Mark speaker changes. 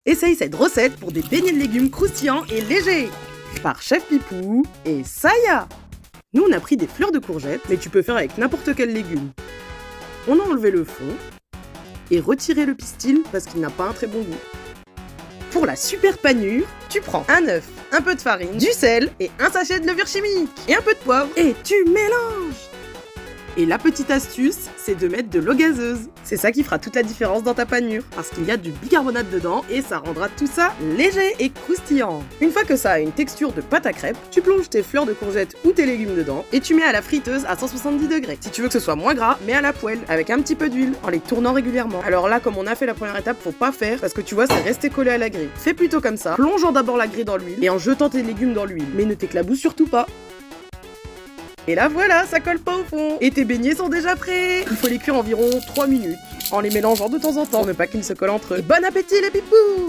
Speaker 1: Essaye cette recette pour des beignets de légumes croustillants et légers par Chef Pipou et Saya. Nous on a pris des fleurs de courgettes, mais tu peux faire avec n'importe quel légume. On a enlevé le fond et retiré le pistil parce qu'il n'a pas un très bon goût. Pour la super panure, tu prends un œuf, un peu de farine, du sel et un sachet de levure chimique et un peu de poivre et tu mélanges. Et la petite astuce, c'est de mettre de l'eau gazeuse. C'est ça qui fera toute la différence dans ta panure, parce qu'il y a du bicarbonate dedans et ça rendra tout ça léger et croustillant. Une fois que ça a une texture de pâte à crêpes, tu plonges tes fleurs de courgettes ou tes légumes dedans et tu mets à la friteuse à 170 degrés. Si tu veux que ce soit moins gras, mets à la poêle avec un petit peu d'huile en les tournant régulièrement. Alors là, comme on a fait la première étape, faut pas faire parce que tu vois, c'est resté collé à la grille. Fais plutôt comme ça, plongeant d'abord la grille dans l'huile et en jetant tes légumes dans l'huile. Mais ne t'éclabousse surtout pas. Et là voilà, ça colle pas au fond. Et tes beignets sont déjà prêts. Il faut les cuire environ 3 minutes, en les mélangeant de temps en temps, pour ne pas qu'ils se collent entre eux. Et bon appétit les pipous!